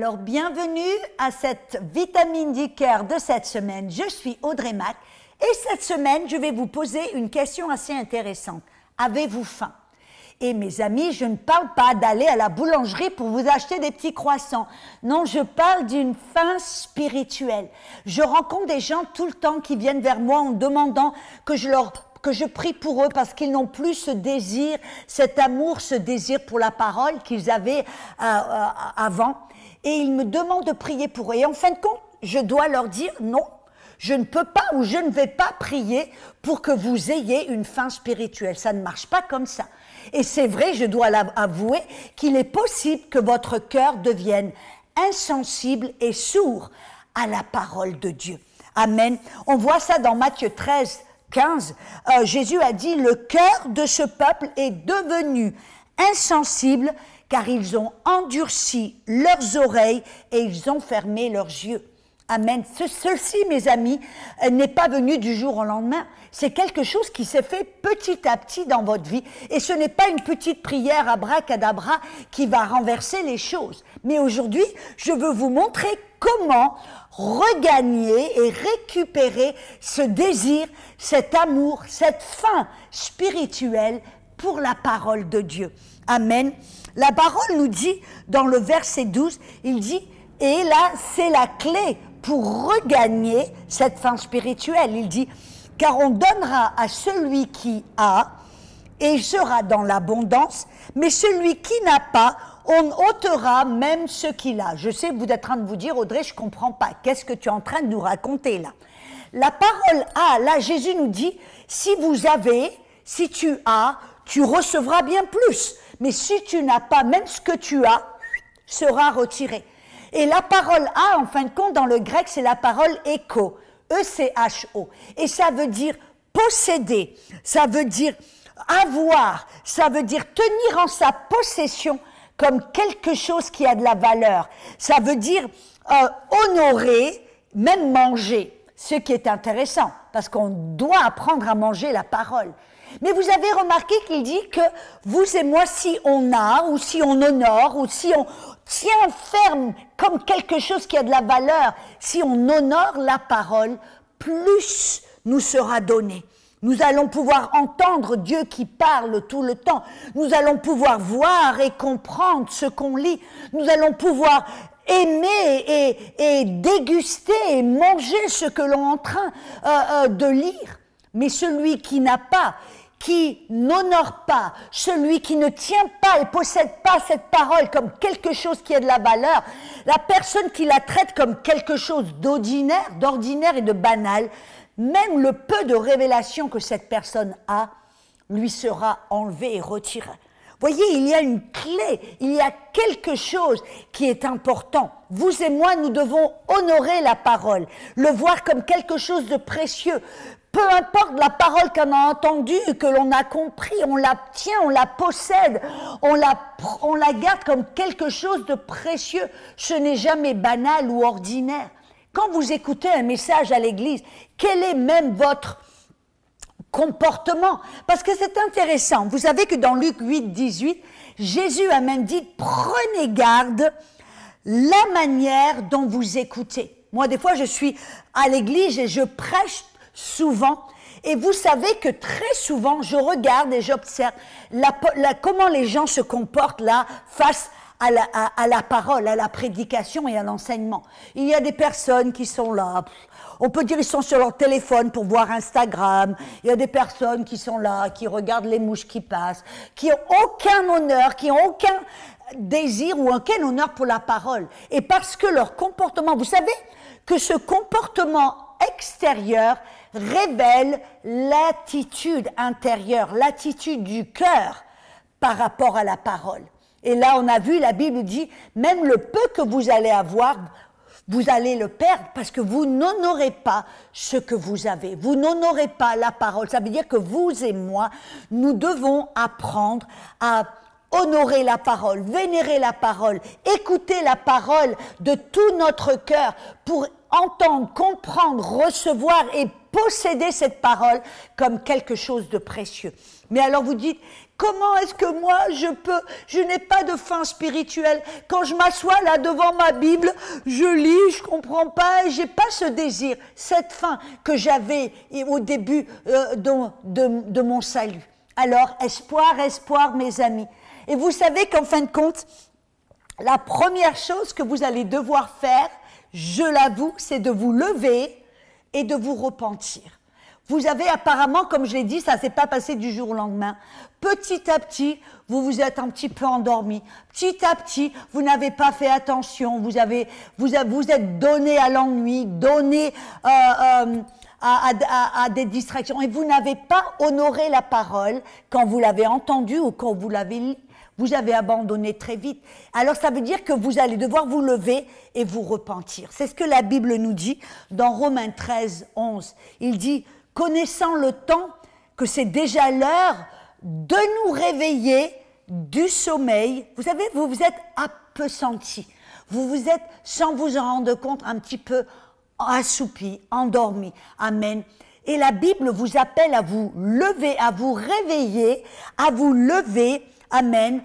Alors, bienvenue à cette vitamine du cœur de cette semaine. Je suis Audrey Mac et cette semaine, je vais vous poser une question assez intéressante. Avez-vous faim? Et mes amis, je ne parle pas d'aller à la boulangerie pour vous acheter des petits croissants. Non, je parle d'une faim spirituelle. Je rencontre des gens tout le temps qui viennent vers moi en demandant que je prie pour eux parce qu'ils n'ont plus ce désir, cet amour, ce désir pour la parole qu'ils avaient avant. Et ils me demandent de prier pour eux. Et en fin de compte, je dois leur dire non, je ne peux pas ou je ne vais pas prier pour que vous ayez une faim spirituelle. Ça ne marche pas comme ça. Et c'est vrai, je dois l'avouer, qu'il est possible que votre cœur devienne insensible et sourd à la parole de Dieu. Amen. On voit ça dans Matthieu 13, 15. Jésus a dit, le cœur de ce peuple est devenu insensible car ils ont endurci leurs oreilles et ils ont fermé leurs yeux. Amen. Ceci, mes amis, n'est pas venu du jour au lendemain. C'est quelque chose qui s'est fait petit à petit dans votre vie. Et ce n'est pas une petite prière abracadabra qui va renverser les choses. Mais aujourd'hui, je veux vous montrer comment regagner et récupérer ce désir, cet amour, cette faim spirituelle pour la parole de Dieu. Amen. La parole nous dit, dans le verset 12, il dit, et là, c'est la clé pour regagner cette faim spirituelle. Il dit, car on donnera à celui qui a, et il sera dans l'abondance, mais celui qui n'a pas, on ôtera même ce qu'il a. Je sais, vous êtes en train de vous dire, Audrey, je ne comprends pas. Qu'est-ce que tu es en train de nous raconter là? La parole a, là, Jésus nous dit, si vous avez, si tu as, tu recevras bien plus. Mais si tu n'as pas, même ce que tu as sera retiré. Et la parole a, en fin de compte, dans le grec, c'est la parole écho, E-C-H-O. Et ça veut dire posséder, ça veut dire avoir, ça veut dire tenir en sa possession comme quelque chose qui a de la valeur. Ça veut dire honorer, même manger, ce qui est intéressant, parce qu'on doit apprendre à manger la parole. Mais vous avez remarqué qu'il dit que vous et moi, si on a, ou si on honore, ou si on tient ferme comme quelque chose qui a de la valeur, si on honore la parole, plus nous sera donné. Nous allons pouvoir entendre Dieu qui parle tout le temps. Nous allons pouvoir voir et comprendre ce qu'on lit. Nous allons pouvoir aimer et déguster et manger ce que l'on est en train de lire. Mais celui qui n'a pas, qui n'honore pas, celui qui ne tient pas et possède pas cette parole comme quelque chose qui a de la valeur, la personne qui la traite comme quelque chose d'ordinaire et de banal, même le peu de révélation que cette personne a, lui sera enlevé et retiré. Voyez, il y a une clé, il y a quelque chose qui est important. Vous et moi, nous devons honorer la parole, le voir comme quelque chose de précieux. Peu importe la parole qu'on a entendue, que l'on a compris, on la tient, on la possède, on la garde comme quelque chose de précieux. Ce n'est jamais banal ou ordinaire. Quand vous écoutez un message à l'église, quel est même votre comportement? Parce que c'est intéressant. Vous savez que dans Luc 8, 18, Jésus a même dit, prenez garde la manière dont vous écoutez. Moi, des fois, je suis à l'église et je prêche souvent, et vous savez que très souvent, je regarde et j'observe comment les gens se comportent là face à la parole, à la prédication et à l'enseignement. Il y a des personnes qui sont là, on peut dire ils sont sur leur téléphone pour voir Instagram, il y a des personnes qui sont là, qui regardent les mouches qui passent, qui n'ont aucun honneur, qui n'ont aucun désir ou aucun honneur pour la parole. Et parce que leur comportement, vous savez que ce comportement extérieur révèle l'attitude intérieure, l'attitude du cœur par rapport à la parole. Et là, on a vu, la Bible dit, même le peu que vous allez avoir, vous allez le perdre parce que vous n'honorez pas ce que vous avez. Vous n'honorez pas la parole. Ça veut dire que vous et moi, nous devons apprendre à honorer la parole, vénérer la parole, écouter la parole de tout notre cœur pour entendre, comprendre, recevoir et posséder cette parole comme quelque chose de précieux. Mais alors vous dites, comment est-ce que moi je n'ai pas de faim spirituelle. Quand je m'assois là devant ma Bible, je lis, je comprends pas, et j'ai pas ce désir, cette faim que j'avais au début de mon salut. Alors, espoir, espoir, mes amis. Et vous savez qu'en fin de compte, la première chose que vous allez devoir faire, je l'avoue, c'est de vous lever et de vous repentir. Vous avez apparemment, comme je l'ai dit, ça ne s'est pas passé du jour au lendemain. Petit à petit, vous vous êtes un petit peu endormi. Petit à petit, vous n'avez pas fait attention. Vous êtes donné à l'ennui, donné à des distractions. Et vous n'avez pas honoré la parole quand vous l'avez entendue ou quand vous l'avez lue. Vous avez abandonné très vite. Alors ça veut dire que vous allez devoir vous lever et vous repentir. C'est ce que la Bible nous dit dans Romains 13, 11. Il dit, connaissant le temps, que c'est déjà l'heure de nous réveiller du sommeil. Vous savez, vous vous êtes appesantis. Vous vous êtes, sans vous en rendre compte, un petit peu assoupi, endormi. Amen. Et la Bible vous appelle à vous lever, à vous réveiller, à vous lever. Amen.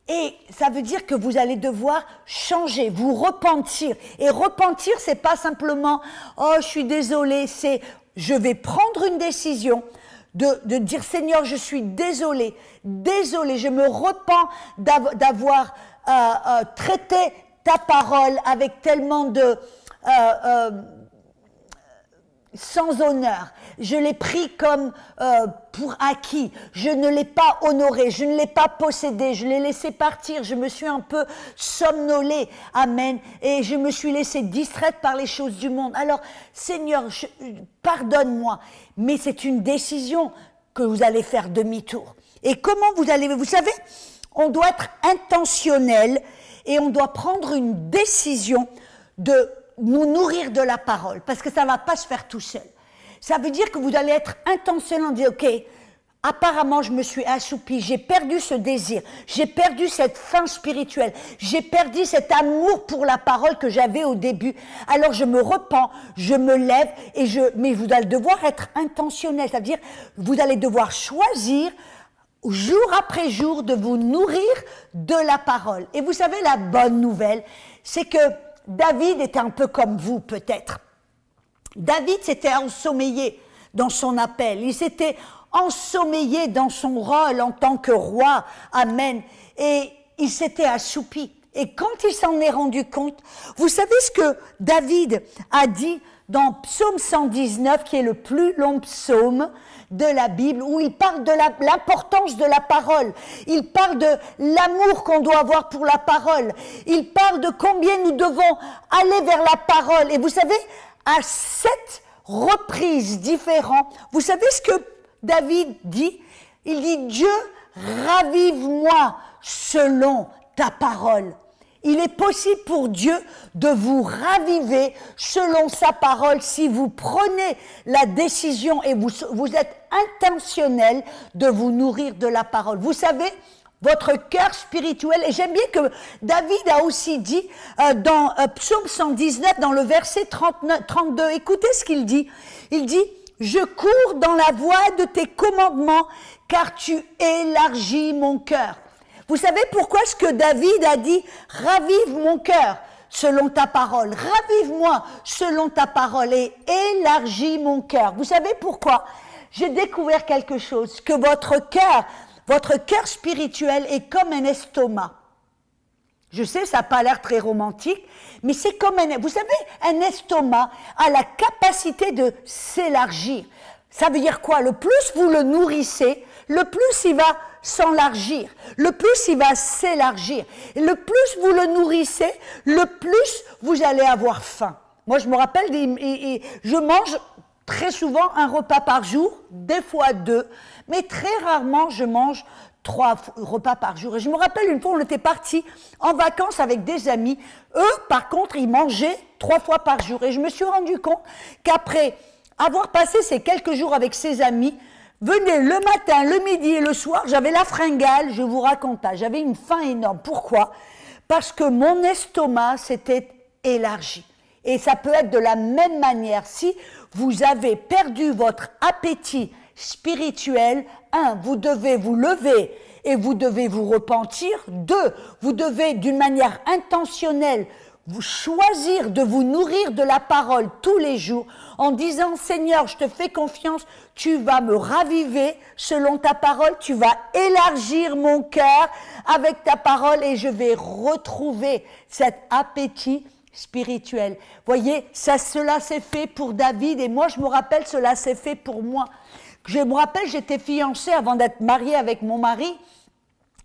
Et ça veut dire que vous allez devoir changer, vous repentir. Et repentir, c'est pas simplement « Oh, je suis désolé », c'est « Je vais prendre une décision de dire « Seigneur, je suis désolé, désolé, je me repens d'avoir traité ta parole avec tellement de... sans honneur, je l'ai pris comme pour acquis, je ne l'ai pas honoré, je ne l'ai pas possédé, je l'ai laissé partir, je me suis un peu somnolée, amen, et je me suis laissée distraite par les choses du monde. Alors, Seigneur, pardonne-moi, mais c'est une décision que vous allez faire demi-tour. Et comment vous allez, vous savez, on doit être intentionnel et on doit prendre une décision de nous nourrir de la parole, parce que ça ne va pas se faire tout seul. Ça veut dire que vous allez être intentionnel en disant, ok, apparemment je me suis assoupi, j'ai perdu ce désir, j'ai perdu cette faim spirituelle, j'ai perdu cet amour pour la parole que j'avais au début, alors je me repens, je me lève, mais vous allez devoir être intentionnel, c'est-à-dire vous allez devoir choisir jour après jour de vous nourrir de la parole. Et vous savez, la bonne nouvelle, c'est que David était un peu comme vous, peut-être. David s'était ensommeillé dans son appel. Il s'était ensommeillé dans son rôle en tant que roi. Amen. Et il s'était assoupi. Et quand il s'en est rendu compte, vous savez ce que David a dit dans Psaume 119, qui est le plus long psaume de la Bible, où il parle de l'importance de la parole. Il parle de l'amour qu'on doit avoir pour la parole. Il parle de combien nous devons aller vers la parole. Et vous savez, à 7 reprises différentes, vous savez ce que David dit? Il dit, Dieu, ravive-moi selon ta parole. Il est possible pour Dieu de vous raviver selon sa parole si vous prenez la décision et vous êtes intentionnel de vous nourrir de la parole. Vous savez, votre cœur spirituel, et j'aime bien que David a aussi dit dans Psaume 119, dans le verset 32, écoutez ce qu'il dit. Il dit, « Je cours dans la voie de tes commandements, car tu élargis mon cœur. » Vous savez pourquoi est-ce que David a dit « Ravive mon cœur selon ta parole, ravive-moi selon ta parole et élargis mon cœur. » Vous savez pourquoi? J'ai découvert quelque chose, que votre cœur spirituel est comme un estomac. Je sais, ça n'a pas l'air très romantique, mais c'est comme vous savez, un estomac a la capacité de s'élargir. Ça veut dire quoi? Le plus vous le nourrissez, le plus il va s'enlargir, le plus il va s'élargir. Le plus vous le nourrissez, le plus vous allez avoir faim. Moi, je me rappelle, je mange très souvent un repas par jour, des fois 2, mais très rarement je mange 3 repas par jour. Et je me rappelle une fois, on était partis en vacances avec des amis. Eux, par contre, ils mangeaient 3 fois par jour. Et je me suis rendu compte qu'après avoir passé ces quelques jours avec ces amis, venez le matin, le midi et le soir, j'avais la fringale, je vous raconte pas, j'avais une faim énorme. Pourquoi? Parce que mon estomac s'était élargi. Et ça peut être de la même manière. Si vous avez perdu votre appétit spirituel, 1, vous devez vous lever et vous devez vous repentir. 2, vous devez d'une manière intentionnelle vous choisir de vous nourrir de la parole tous les jours en disant « Seigneur, je te fais confiance, tu vas me raviver selon ta parole, tu vas élargir mon cœur avec ta parole et je vais retrouver cet appétit spirituel. » Voyez, cela s'est fait pour David et moi je me rappelle, cela s'est fait pour moi. Je me rappelle, j'étais fiancée avant d'être mariée avec mon mari.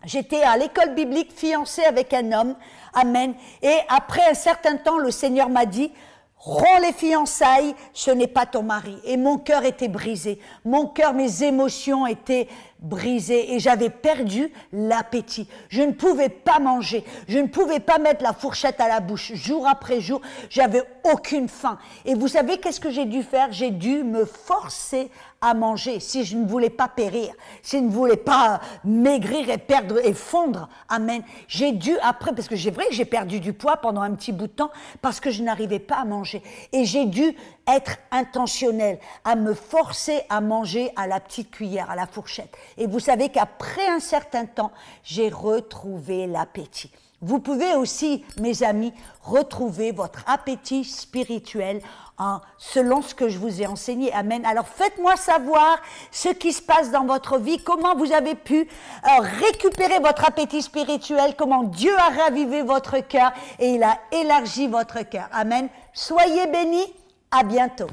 J'étais à l'école biblique fiancée avec un homme, amen, et après un certain temps, le Seigneur m'a dit, romps les fiançailles, ce n'est pas ton mari. Et mon cœur était brisé, mon cœur, mes émotions étaient brisées et j'avais perdu l'appétit. Je ne pouvais pas manger, je ne pouvais pas mettre la fourchette à la bouche, jour après jour, j'avais aucune faim. Et vous savez qu'est-ce que j'ai dû faire? J'ai dû me forcer à manger si je ne voulais pas périr, si je ne voulais pas maigrir et perdre et fondre, amen. J'ai dû après, parce que c'est vrai que j'ai perdu du poids pendant un petit bout de temps parce que je n'arrivais pas à manger et j'ai dû être intentionnel, à me forcer à manger à la petite cuillère, à la fourchette. Et vous savez qu'après un certain temps, j'ai retrouvé l'appétit. Vous pouvez aussi, mes amis, retrouver votre appétit spirituel selon ce que je vous ai enseigné. Amen. Alors faites-moi savoir ce qui se passe dans votre vie, comment vous avez pu récupérer votre appétit spirituel, comment Dieu a ravivé votre cœur et il a élargi votre cœur. Amen. Soyez bénis. À bientôt.